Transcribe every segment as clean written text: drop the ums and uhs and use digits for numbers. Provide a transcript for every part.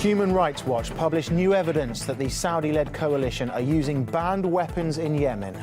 Human Rights Watch published new evidence that the Saudi-led coalition are using banned weapons in Yemen.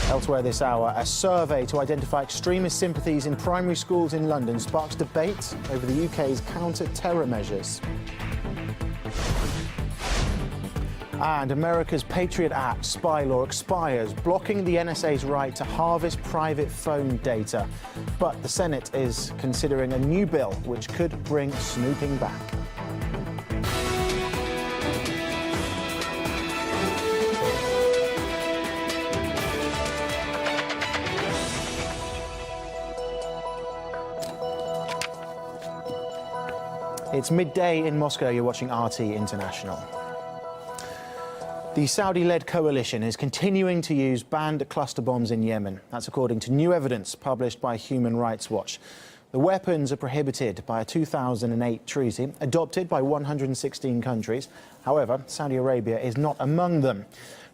Elsewhere this hour, a survey to identify extremist sympathies in primary schools in London sparks debate over the UK's counter-terror measures. And America's Patriot Act spy law expires, blocking the NSA's right to harvest private phone data. But the Senate is considering a new bill which could bring snooping back. It's midday in Moscow. You're watching RT International. The Saudi-led coalition is continuing to use banned cluster bombs in Yemen. That's according to new evidence published by Human Rights Watch. The weapons are prohibited by a 2008 treaty adopted by 116 countries. However, Saudi Arabia is not among them.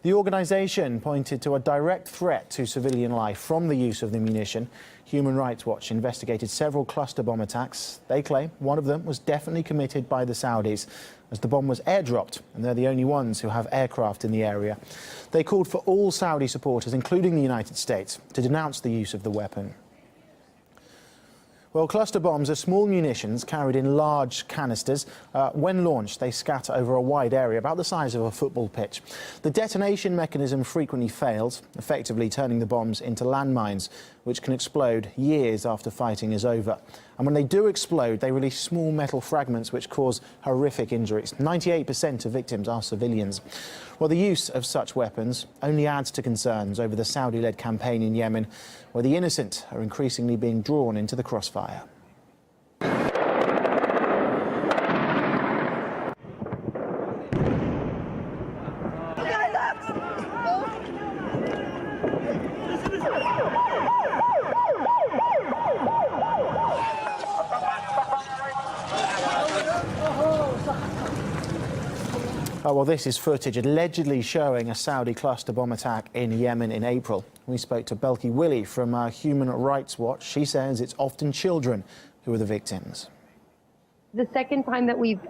The organisation pointed to a direct threat to civilian life from the use of the munition. Human Rights Watch investigated several cluster bomb attacks. They claim one of them was definitely committed by the Saudis, as the bomb was airdropped, and they're the only ones who have aircraft in the area. They called for all Saudi supporters, including the United States, to denounce the use of the weapon. Well, cluster bombs are small munitions carried in large canisters. When launched, they scatter over a wide area, about the size of a football pitch. The detonation mechanism frequently fails, effectively turning the bombs into landmines, which can explode years after fighting is over. And when they do explode, they release small metal fragments which cause horrific injuries. 98% of victims are civilians. Well, the use of such weapons only adds to concerns over the Saudi-led campaign in Yemen, where the innocent are increasingly being drawn into the crossfire. Well, this is footage allegedly showing a Saudi cluster bomb attack in Yemen in April. We spoke to Belki Willie from Human Rights Watch. She says it's often children who are the victims. The second time that we've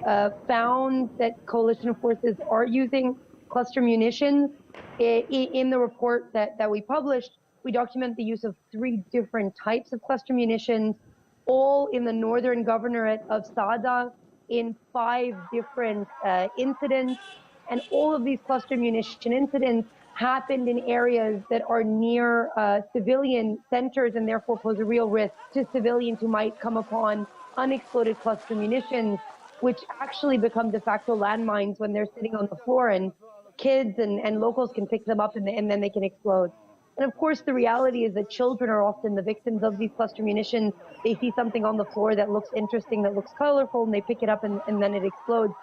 found that coalition forces are using cluster munitions, in the report that we published, we document the use of 3 different types of cluster munitions, all in the northern governorate of Sada, in 5 different incidents, and all of these cluster munition incidents happened in areas that are near civilian centers and therefore pose a real risk to civilians who might come upon unexploded cluster munitions, which actually become de facto landmines when they're sitting on the floor, and kids and locals can pick them up and then they can explode. And of course, the reality is that children are often the victims of these cluster munitions. They see something on the floor that looks interesting, that looks colorful, and they pick it up and then it explodes.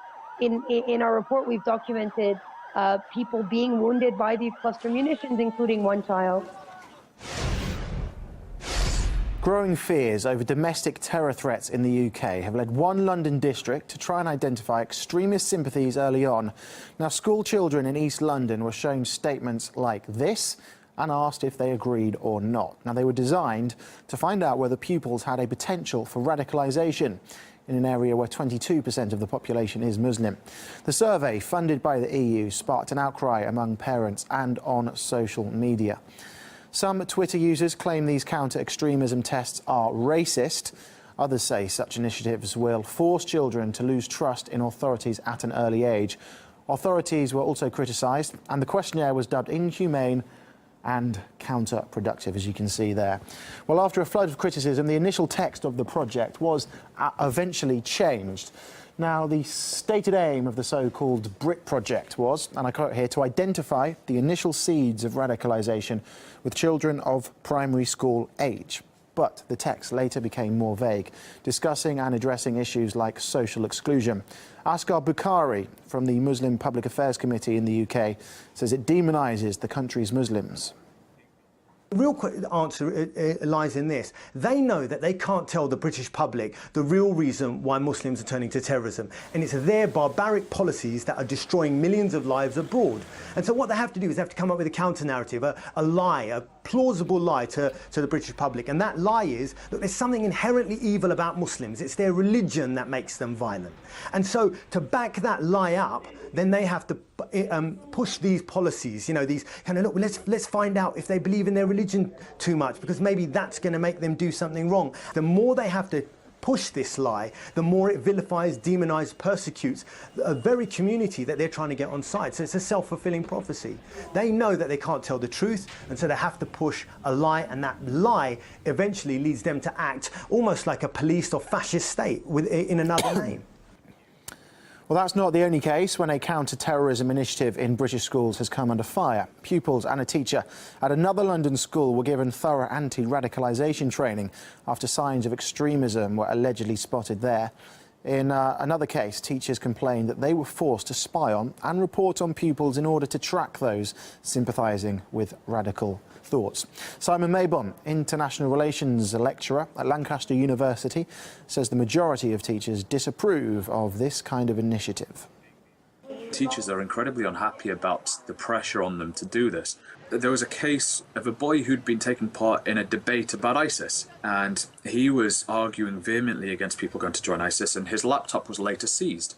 In our report, we've documented people being wounded by these cluster munitions, including 1 child. Growing fears over domestic terror threats in the UK have led one London district to try and identify extremist sympathies early on. Now, school children in East London were shown statements like this and asked if they agreed or not. Now, they were designed to find out whether pupils had a potential for radicalisation in an area where 22% of the population is Muslim. The survey, funded by the EU, sparked an outcry among parents and on social media. Some Twitter users claim these counter-extremism tests are racist. Others say such initiatives will force children to lose trust in authorities at an early age. Authorities were also criticised, and the questionnaire was dubbed inhumane and counterproductive, as you can see there. Well, after a flood of criticism, the initial text of the project was eventually changed. Now, the stated aim of the so-called Brit project was, and I quote here, to identify the initial seeds of radicalisation with children of primary school age. But the text later became more vague, discussing and addressing issues like social exclusion. Asghar Bukhari from the Muslim Public Affairs Committee in the UK says it demonises the country's Muslims. The real answer lies in this. They know that they can't tell the British public the real reason why Muslims are turning to terrorism, and it's their barbaric policies that are destroying millions of lives abroad. And so what they have to do is they have to come up with a counter-narrative, a lie, a plausible lie to the British public, and that lie is that there's something inherently evil about Muslims. It's their religion that makes them violent. And so to back that lie up, then they have to push these policies, you know, these kind of, look, let's find out if they believe in their religion too much, because maybe that's going to make them do something wrong. The more they have to push this lie, the more it vilifies, demonizes, persecutes a very community that they're trying to get on side. So it's a self-fulfilling prophecy. They know that they can't tell the truth, and so they have to push a lie, and that lie eventually leads them to act almost like a police or fascist state in another name. Well, that's not the only case when a counter-terrorism initiative in British schools has come under fire. Pupils and a teacher at another London school were given thorough anti-radicalisation training after signs of extremism were allegedly spotted there. In another case, teachers complained that they were forced to spy on and report on pupils in order to track those sympathising with radical thoughts. Simon Maybon, international relations lecturer at Lancaster University, says the majority of teachers disapprove of this kind of initiative. Teachers are incredibly unhappy about the pressure on them to do this. There was a case of a boy who'd been taking part in a debate about ISIS, and he was arguing vehemently against people going to join ISIS, and his laptop was later seized.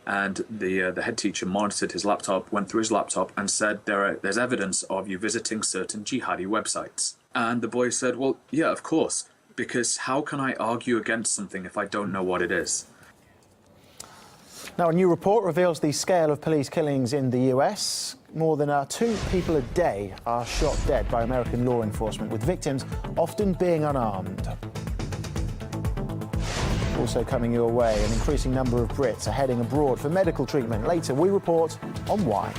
And the head teacher monitored his laptop, went through his laptop and said, there's evidence of you visiting certain jihadi websites. And the boy said, well, yeah, of course, because how can I argue against something if I don't know what it is? Now, a new report reveals the scale of police killings in the US. More than 2 people a day are shot dead by American law enforcement, with victims often being unarmed. Also coming your way, an increasing number of Brits are heading abroad for medical treatment. Later, we report on why.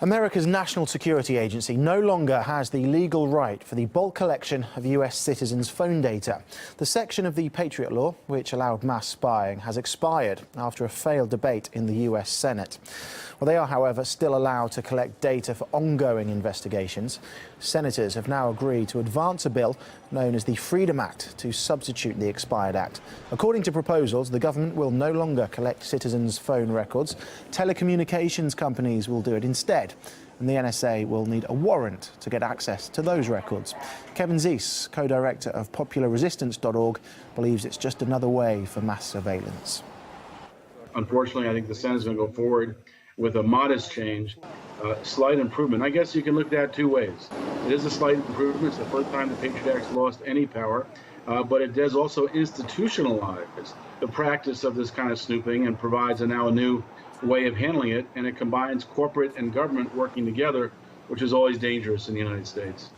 America's National Security Agency no longer has the legal right for the bulk collection of US citizens' phone data. The section of the Patriot law, which allowed mass spying, has expired after a failed debate in the US Senate. Well, they are, however, still allowed to collect data for ongoing investigations. Senators have now agreed to advance a bill known as the Freedom Act to substitute the expired act. According to proposals, the government will no longer collect citizens' phone records. Telecommunications companies will do it instead, and the NSA will need a warrant to get access to those records. Kevin Zeese, co-director of popularresistance.org, believes it's just another way for mass surveillance. Unfortunately, I think the Senate's going to go forward with a modest change, slight improvement. I guess you can look at that 2 ways. It is a slight improvement. It's the first time the Patriot Act's lost any power, but it does also institutionalize the practice of this kind of snooping and provides now a new way of handling it, and it combines corporate and government working together, which is always dangerous in the United States.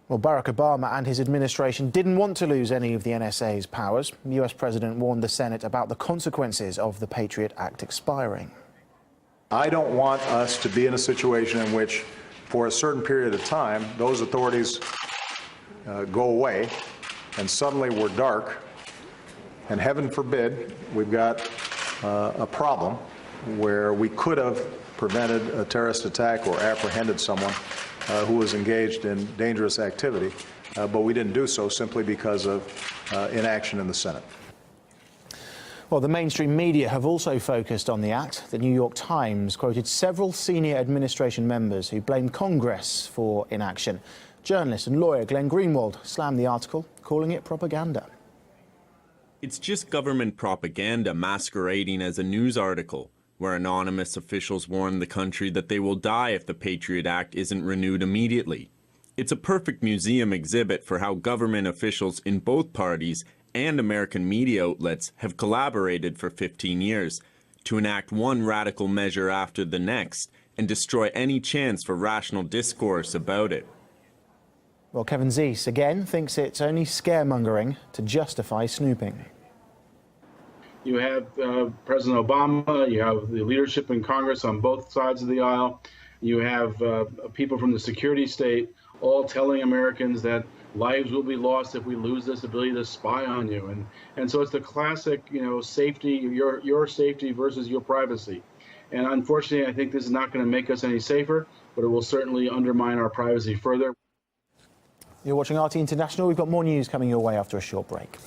Well, Barack Obama and his administration didn't want to lose any of the NSA's powers. The US president warned the Senate about the consequences of the Patriot Act expiring. I don't want us to be in a situation in which, for a certain period of time, those authorities go away and suddenly we're dark, and heaven forbid we've got a problem where we could have prevented a terrorist attack or apprehended someone who was engaged in dangerous activity, but we didn't do so simply because of inaction in the Senate. Well, the mainstream media have also focused on the act. The New York Times quoted several senior administration members who blamed Congress for inaction. Journalist and lawyer Glenn Greenwald slammed the article, calling it propaganda. It's just government propaganda masquerading as a news article, where anonymous officials warn the country that they will die if the Patriot Act isn't renewed immediately. It's a perfect museum exhibit for how government officials in both parties and American media outlets have collaborated for 15 years to enact one radical measure after the next and destroy any chance for rational discourse about it. Well, Kevin Zeese again thinks it's only scaremongering to justify snooping. You have President Obama, you have the leadership in Congress on both sides of the aisle, you have people from the security state all telling Americans that lives will be lost if we lose this ability to spy on you. And so it's the classic, safety, your safety versus your privacy. And unfortunately, I think this is not going to make us any safer, but it will certainly undermine our privacy further. You're watching RT International. We've got more news coming your way after a short break.